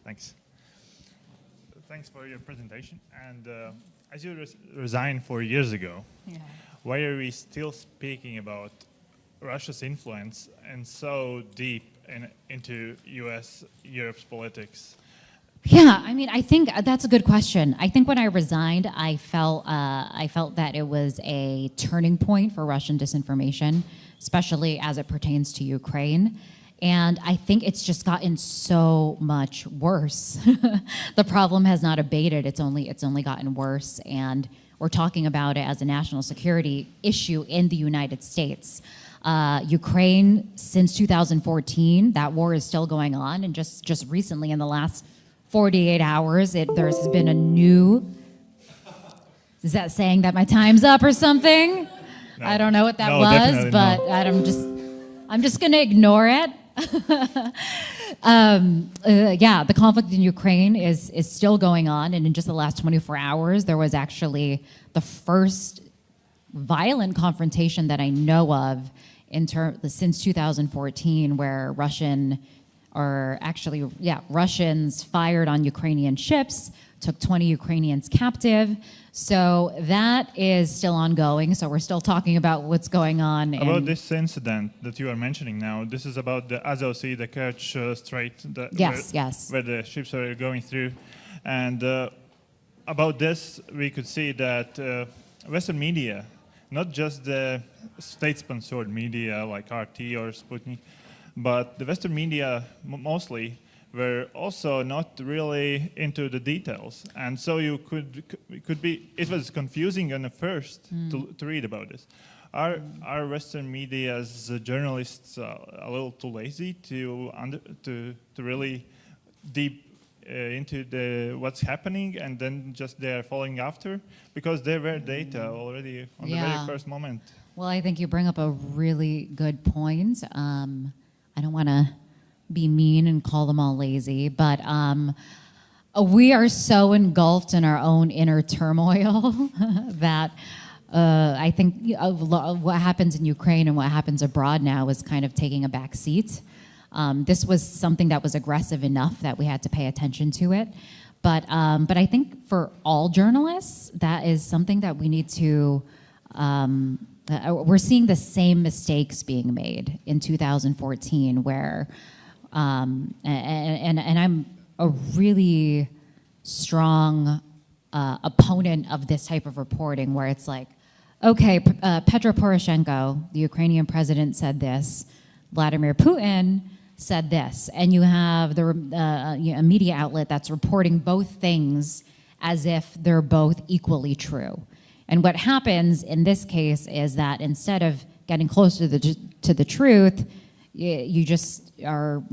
Thanks. Thanks for your presentation. And as you resigned 4 years ago, why are we still speaking about Russia's influence and so deep into U.S., Europe's politics? Yeah, I mean, I think that's a good question. I think when I resigned, I felt that it was a turning point for Russian disinformation, especially as it pertains to Ukraine. And I think it's just gotten so much worse. The problem has not abated. It's only gotten worse. And we're talking about it as a national security issue in the United States. Ukraine, since 2014, that war is still going on. And just recently, in the last 48 hours, there's been a new... Is that saying that my time's up or something? No. I don't know what that was, but no. I'm just going to ignore it. Yeah, the conflict in Ukraine is still going on, and in just the last 24 hours, there was actually the first violent confrontation that I know of since 2014, where Russians fired on Ukrainian ships, took 20 Ukrainians captive. So that is still ongoing. So we're still talking about what's going on. About this incident that you are mentioning now, this is about the Azov Sea, the Kerch Strait, where the ships are going through. And about this, we could see that Western media, not just the state-sponsored media like RT or Sputnik, but the Western media mostly were also not really into the details, and so you could be. It was confusing on the first to read about this. Are Western media as journalists a little too lazy to really deep into what's happening, and then just they are following after, because there were data already on the very first moment? Well, I think you bring up a really good point. I don't want to be mean and call them all lazy, but we are so engulfed in our own inner turmoil that I think what happens in Ukraine and what happens abroad now is kind of taking a back seat. This was something that was aggressive enough that we had to pay attention to it. But I think for all journalists, that is something that we need to... we're seeing the same mistakes being made in 2014, where, and I'm a really strong opponent of this type of reporting, where it's like, okay, Petro Poroshenko, the Ukrainian president, said this, Vladimir Putin said this, and you have a media outlet that's reporting both things as if they're both equally true. And what happens in this case is that instead of getting closer to the truth, you just are.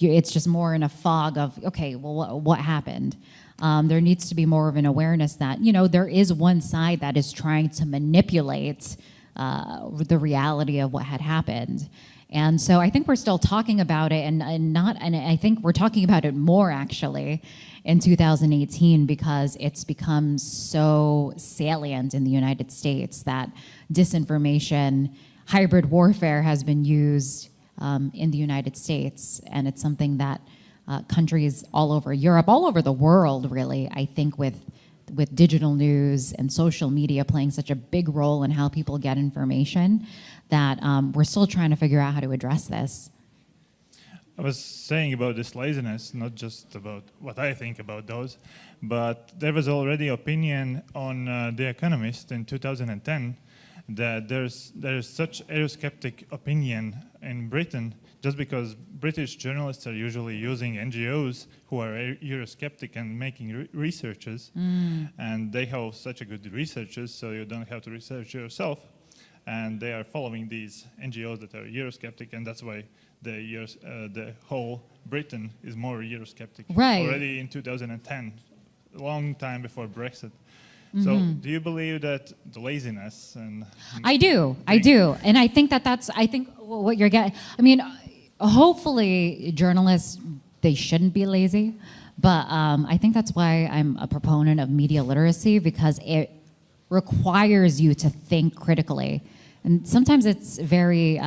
It's just more in a fog of, okay, well, what happened? There needs to be more of an awareness that there is one side that is trying to manipulate the reality of what had happened. And so I think we're still talking about it, and I think we're talking about it more actually in 2018, because it's become so salient in the United States that disinformation, hybrid warfare has been used in the United States, and it's something that countries all over Europe, all over the world really, I think with digital news and social media playing such a big role in how people get information, that we're still trying to figure out how to address this. I was saying about this laziness, not just about what I think about those, but there was already opinion on The Economist in 2010 that there is such Eurosceptic opinion in Britain, just because British journalists are usually using NGOs who are Eurosceptic and making researches, and they have such a good researchers, so you don't have to research yourself, and they are following these NGOs that are Eurosceptic, and that's why the whole Britain is more Eurosceptic. Right. Already in 2010, a long time before Brexit. So do you believe that the laziness and... I do, and I think that's what you're getting. I mean, hopefully journalists, they shouldn't be lazy, but I think that's why I'm a proponent of media literacy, because it requires you to think critically. And sometimes it's very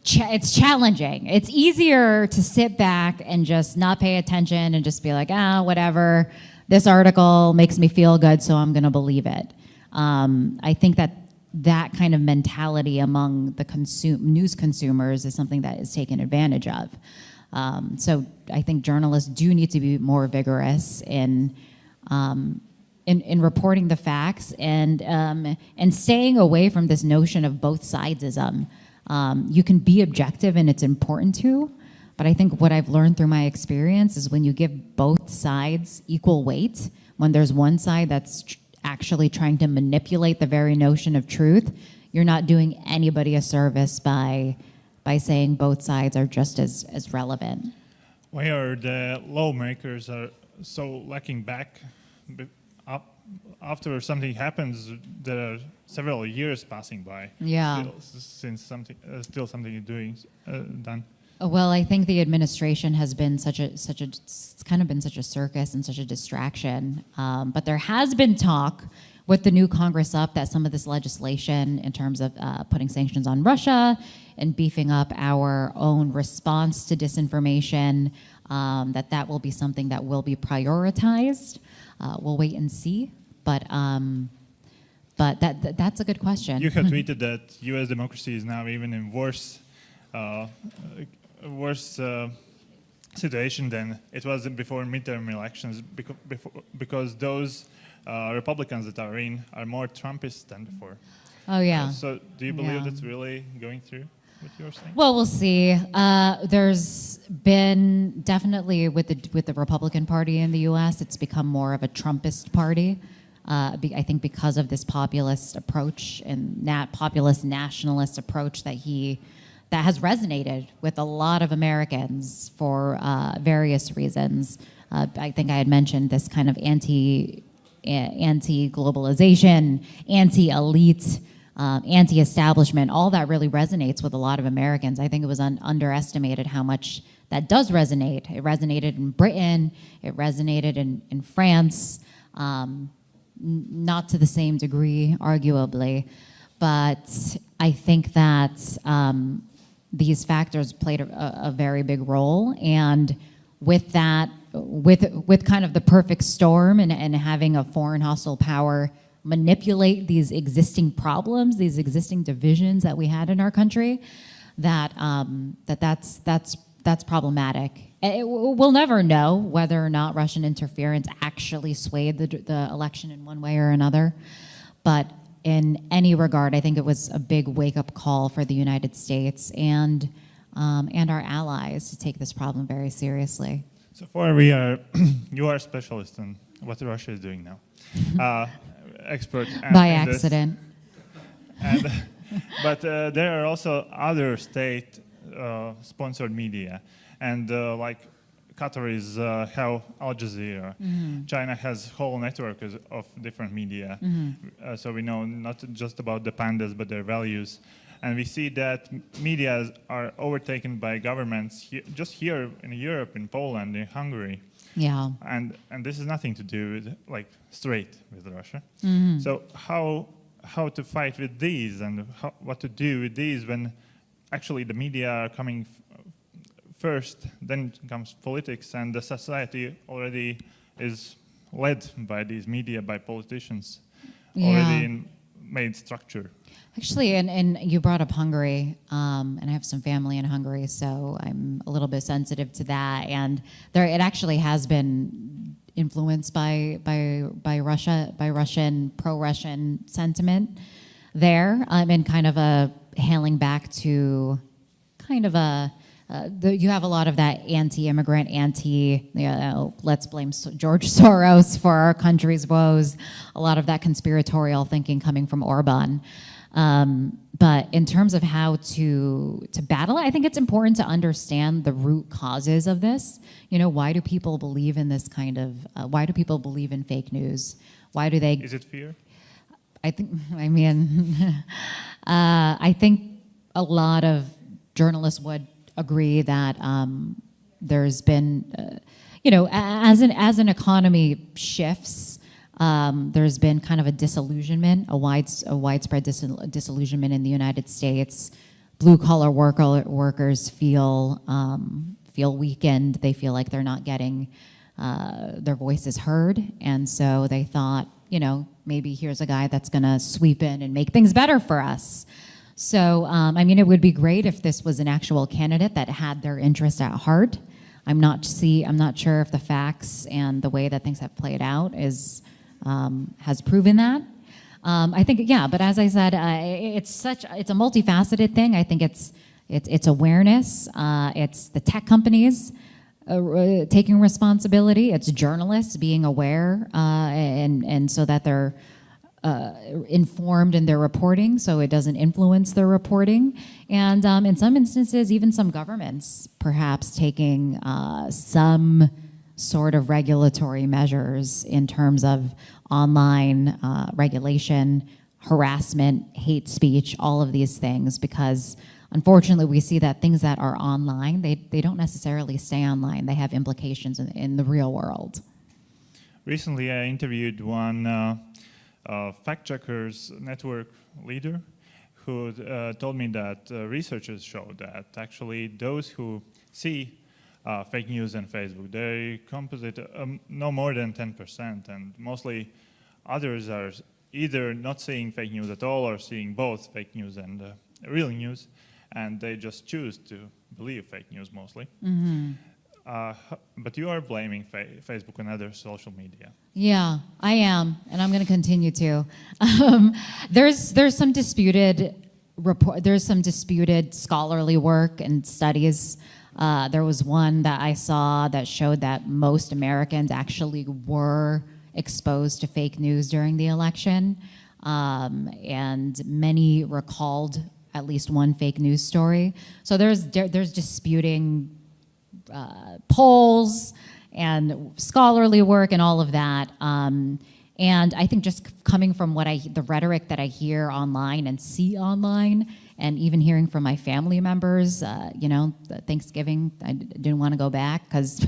it's challenging. It's easier to sit back and just not pay attention and just be like, whatever. This article makes me feel good, so I'm going to believe it. I think that kind of mentality among the news consumers is something that is taken advantage of. So I think journalists do need to be more vigorous in reporting the facts and staying away from this notion of both sidesism. You can be objective, and it's important to, but I think what I've learned through my experience is when you give both sides equal weight, when there's one side that's actually trying to manipulate the very notion of truth, you're not doing anybody a service by saying both sides are just as relevant. Why are the lawmakers are so lacking back? After something happens, there are several years passing by. Yeah. Since still something is done. Well, I think the administration has been it's kind of been such a circus and such a distraction. But there has been talk with the new Congress up that some of this legislation in terms of putting sanctions on Russia and beefing up our own response to disinformation, that will be something that will be prioritized. We'll wait and see. But that's a good question. You have tweeted that U.S. democracy is now even in worse situation than it was before midterm elections because those Republicans that are in are more Trumpist than before. Oh, yeah. So do you believe that's really going through what you're saying? Well, we'll see. There's been definitely with the Republican Party in the U.S., it's become more of a Trumpist party. I think because of this populist approach and populist nationalist approach that has resonated with a lot of Americans for various reasons. I think I had mentioned this kind of anti-globalization, anti-elite, anti-establishment. All that really resonates with a lot of Americans. I think it was underestimated how much that does resonate. It resonated in Britain. It resonated in France. Not to the same degree, arguably, but I think that these factors played a very big role, and with that, with kind of the perfect storm and having a foreign hostile power manipulate these existing problems, these existing divisions that we had in our country, that's problematic. We'll never know whether or not Russian interference actually swayed the election in one way or another. But in any regard, I think it was a big wake-up call for the United States and our allies to take this problem very seriously. So far, you are a specialist in what Russia is doing now. Expert. By accident. But there are also other state-sponsored media. And like Qatar is have Al Jazeera. Mm-hmm. China has whole network of different media. Mm-hmm. So we know not just about the pandas, but their values. And we see that media are overtaken by governments just here in Europe, in Poland, in Hungary. Yeah. And this has nothing to do with straight with Russia. Mm-hmm. So how to fight with these and what to do with these when actually the media are coming first, then comes politics, and the society already is led by these media, by politicians, already in made structure. Actually, and you brought up Hungary, and I have some family in Hungary, so I'm a little bit sensitive to that. And it actually has been influenced by Russia, by pro-Russian sentiment there, and kind of a hailing back to kind of you have a lot of that anti-immigrant, let's blame George Soros for our country's woes, a lot of that conspiratorial thinking coming from Orban. But in terms of how to battle it, I think it's important to understand the root causes of this. Why do people believe in this kind of, why do people believe in fake news? Why do they? Is it fear? I think a lot of journalists would agree that there's been, as an economy shifts, there's been kind of a disillusionment, a widespread disillusionment in the United States. blue-collar workers feel weakened. They feel like they're not getting their voices heard, and so they thought, maybe here's a guy that's going to sweep in and make things better for us. So, it would be great if this was an actual candidate that had their interest at heart. I'm not sure if the facts and the way that things have played out has proven that. I think, but as I said, it's a multifaceted thing. I think it's awareness. It's the tech companies taking responsibility. It's journalists being aware, and so that they're informed in their reporting, so it doesn't influence their reporting. And in some instances, even some governments perhaps taking some sort of regulatory measures in terms of online regulation, harassment, hate speech, all of these things, because unfortunately we see that things that are online, they don't necessarily stay online. They have implications in the real world. Recently I interviewed one fact checkers network leader who told me that researchers show that actually those who see fake news on Facebook, they composite no more than 10%, and mostly others are either not seeing fake news at all or seeing both fake news and real news, and they just choose to believe fake news mostly. Mm-hmm. But you are blaming Facebook and other social media. Yeah, I am, and I'm going to continue to. There's some disputed scholarly work and studies. There was one that I saw that showed that most Americans actually were exposed to fake news during the election, and many recalled at least one fake news story. So there's disputing polls and scholarly work and all of that. And I think just coming from the rhetoric that I hear online and see online, and even hearing from my family members, Thanksgiving, I didn't want to go back because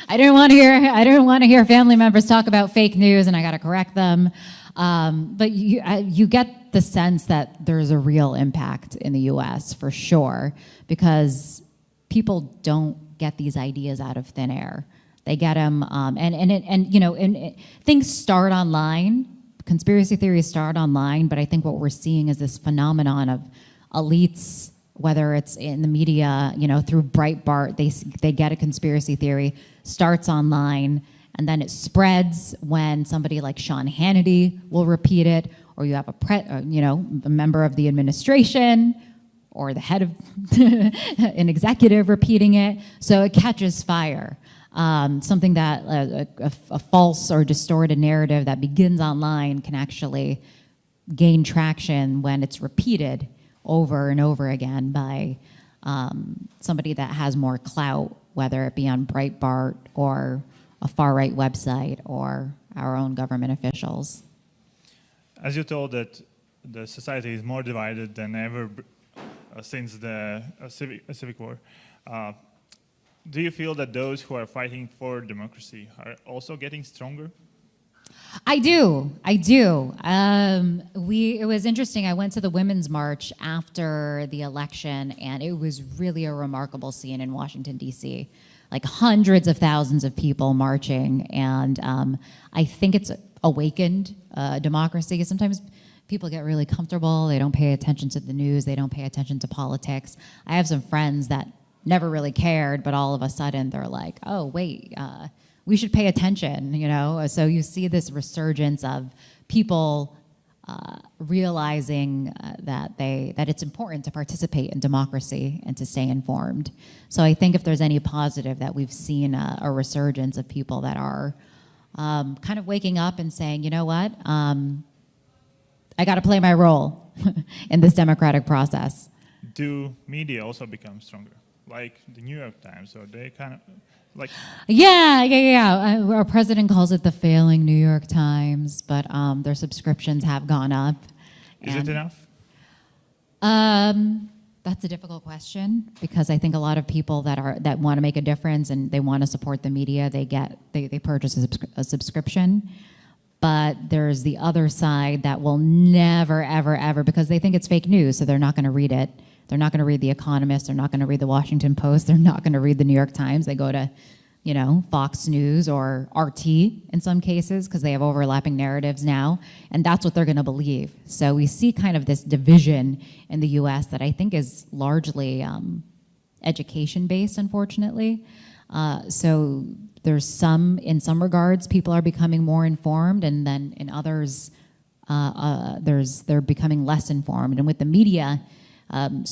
I didn't want to hear family members talk about fake news, and I got to correct them. But you get the sense that there's a real impact in the U.S. for sure, because people don't get these ideas out of thin air. They get them, things start online. Conspiracy theories start online, but I think what we're seeing is this phenomenon of elites, whether it's in the media, through Breitbart, they get a conspiracy theory, starts online, and then it spreads when somebody like Sean Hannity will repeat it, or you have a member of the administration or the head of an executive repeating it, so it catches fire. Something that a false or distorted narrative that begins online can actually gain traction when it's repeated over and over again by somebody that has more clout, whether it be on Breitbart or a far-right website or our own government officials. As you told that the society is more divided than ever since the civic war, do you feel that those who are fighting for democracy are also getting stronger? I do. It was interesting. I went to the Women's March after the election, and it was really a remarkable scene in Washington, D.C. Like hundreds of thousands of people marching, and I think it's awakened democracy. Sometimes people get really comfortable. They don't pay attention to the news. They don't pay attention to politics. I have some friends that never really cared, but all of a sudden they're like, oh, wait, we should pay attention, So you see this resurgence of people realizing that it's important to participate in democracy and to stay informed. So I think if there's any positive, that we've seen a resurgence of people that are kind of waking up and saying, you know what, I got to play my role in this democratic process. Do media also become stronger? Like the New York Times, or they kind of like... Yeah. Our president calls it the failing New York Times, but their subscriptions have gone up. Is it enough? That's a difficult question, because I think a lot of people that want to make a difference and they want to support the media, they purchase a subscription. But there's the other side that will never, ever, ever, because they think it's fake news, so they're not going to read it. They're not going to read The Economist. They're not going to read The Washington Post. They're not going to read The New York Times. They go to, Fox News or RT in some cases because they have overlapping narratives now, and that's what they're going to believe. So we see kind of this division in the U.S. that I think is largely education-based, unfortunately. So there's in some regards, people are becoming more informed, and then in others, they're becoming less informed. And with the media, with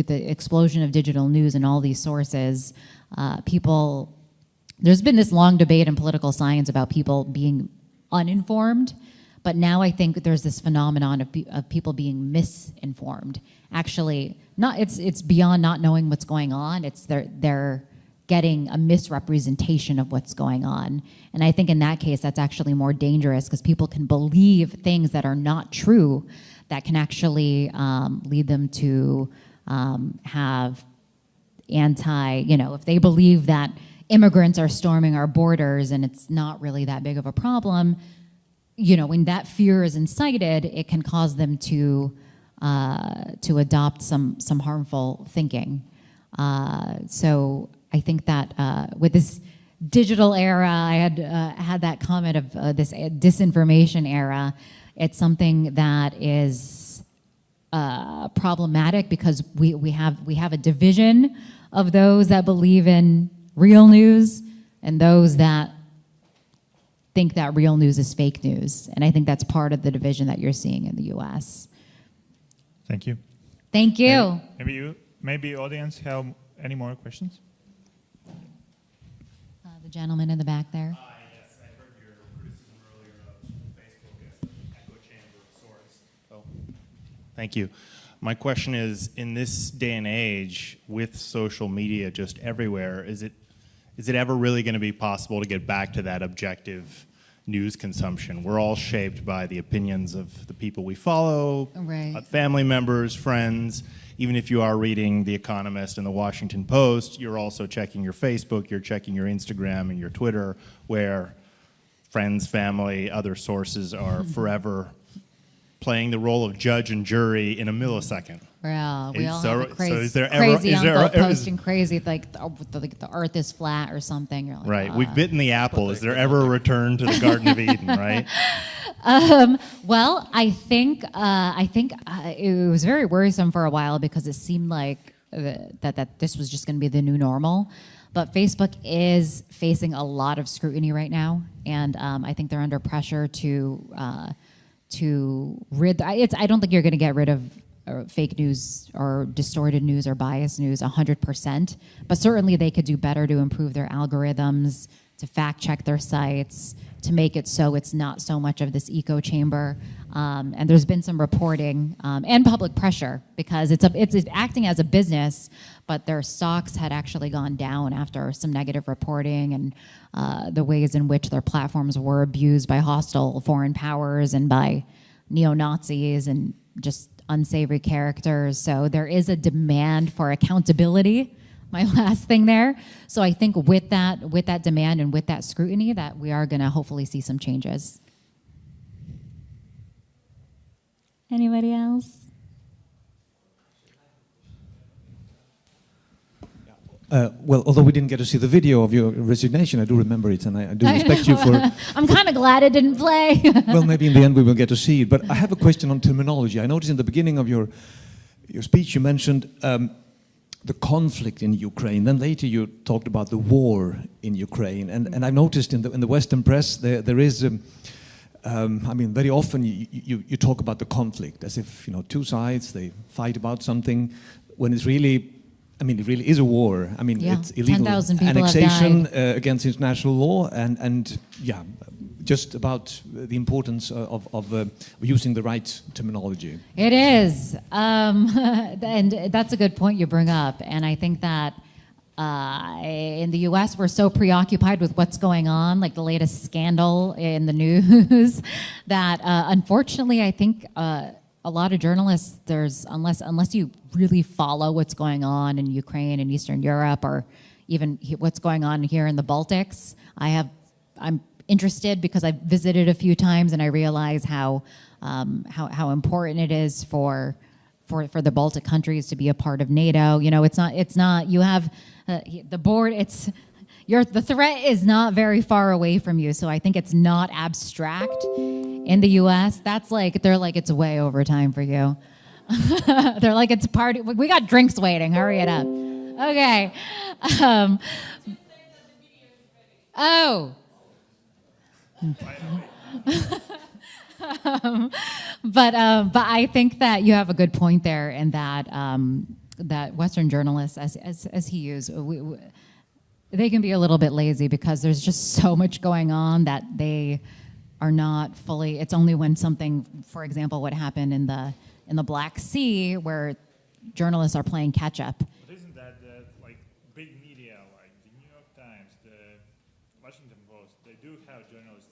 the explosion of digital news and all these sources, there's been this long debate in political science about people being uninformed, but now I think there's this phenomenon of people being misinformed. Actually, it's beyond not knowing what's going on. It's they're getting a misrepresentation of what's going on. And I think in that case, that's actually more dangerous because people can believe things that are not true that can actually lead them to have if they believe that immigrants are storming our borders and it's not really that big of a problem, when that fear is incited, it can cause them to adopt some harmful thinking. So I think that with this digital era, I had that comment of this disinformation era. It's something that is problematic because we have a division of those that believe in real news and those that think that real news is fake news. And I think that's part of the division that you're seeing in the U.S. Thank you. Thank you. Maybe audience have any more questions? The gentleman in the back there. Yes, I heard your criticism earlier of Facebook as an echo chamber source. Oh, thank you. My question is, in this day and age, with social media just everywhere, is it ever really going to be possible to get back to that objective news consumption? We're all shaped by the opinions of the people we follow, right. Family members, friends. Even if you are reading The Economist and The Washington Post, you're also checking your Facebook, you're checking your Instagram and your Twitter, where friends, family, other sources are forever playing the role of judge and jury in a millisecond. Yeah, we all have a crazy uncle posting crazy, like the earth is flat or something. You're like, right, we've bitten the apple. Is there ever a return to the Garden of Eden, right? Well, I think it was very worrisome for a while because it seemed like that this was just going to be the new normal. But Facebook is facing a lot of scrutiny right now, and I think they're under pressure to rid. I don't think you're going to get rid of fake news or distorted news or biased news 100%, but certainly they could do better to improve their algorithms, to fact check their sites, to make it so it's not so much of this echo chamber. And there's been some reporting and public pressure because it's acting as a business, but their stocks had actually gone down after some negative reporting and the ways in which their platforms were abused by hostile foreign powers and by neo-Nazis and just unsavory characters. So there is a demand for accountability. My last thing there. So I think with that demand and with that scrutiny, that we are going to hopefully see some changes. Anybody else? Well, although we didn't get to see the video of your resignation, I do remember it, and I do respect you for... I'm kind of glad it didn't play. Well, maybe in the end we will get to see it. But I have a question on terminology. I noticed in the beginning of your speech you mentioned the conflict in Ukraine. Then later you talked about the war in Ukraine. And I noticed in the Western press there is... I mean, very often you talk about the conflict as if, two sides, they fight about something, when it's really... I mean, it really is a war. I mean, it's illegal annexation against international law, and just about the importance of using the right terminology. It is, and that's a good point you bring up. And I think that in the U.S. we're so preoccupied with what's going on, like the latest scandal in the news, that unfortunately, I think. A lot of journalists, unless you really follow what's going on in Ukraine and Eastern Europe, or even what's going on here in the Baltics, I'm interested because I've visited a few times and I realize how important it is for for the Baltic countries to be a part of NATO. You know, it's not. You have the board. The threat is not very far away from you. So I think it's not abstract. In the U.S., they're like it's way over time for you. They're like it's party. We got drinks waiting. Hurry it up. Okay. Oh. But I think that you have a good point there, in that that Western journalists, as he used, they can be a little bit lazy because there's just so much going on that they are not fully. It's only when something, for example, what happened in the Black Sea, where journalists are playing catch up. But isn't that like big media, like the New York Times, the Washington Post, they do have journalists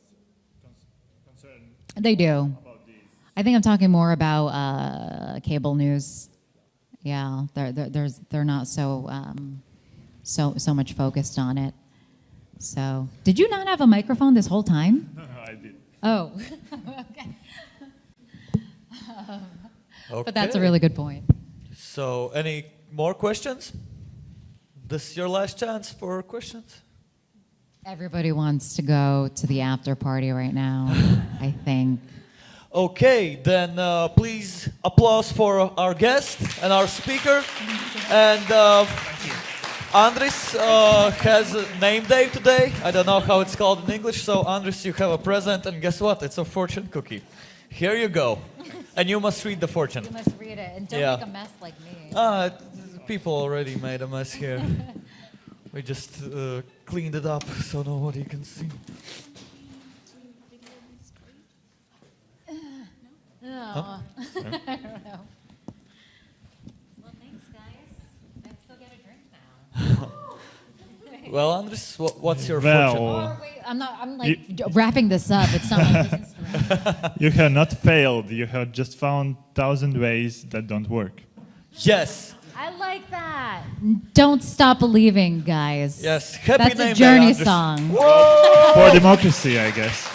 concerned? They do. About these. I think I'm talking more about cable news. Yeah, they're not so much focused on it. So, did you not have a microphone this whole time? No, I did. Oh, okay. But that's a really good point. So, any more questions? This is your last chance for questions. Everybody wants to go to the after party right now, I think. Okay, then please applause for our guest and our speaker. And Andris has a name day today. I don't know how it's called in English. So Andris, you have a present, and guess what? It's a fortune cookie. Here you go. And you must read the fortune. You must read it, and don't Yeah. make a mess like me. People already made a mess here. We just cleaned it up so nobody can see. No. I don't know. Well, thanks, guys. Let's go get a drink now. Well, Andris, what's your fortune? Oh, wait, I'm like wrapping this up. It's not like this is You have not failed. You have just found 1,000 ways that don't work. Yes. I like that. Don't stop believing, guys. Yes. Happy That's name a Journey day, Andris. song. For democracy, I guess.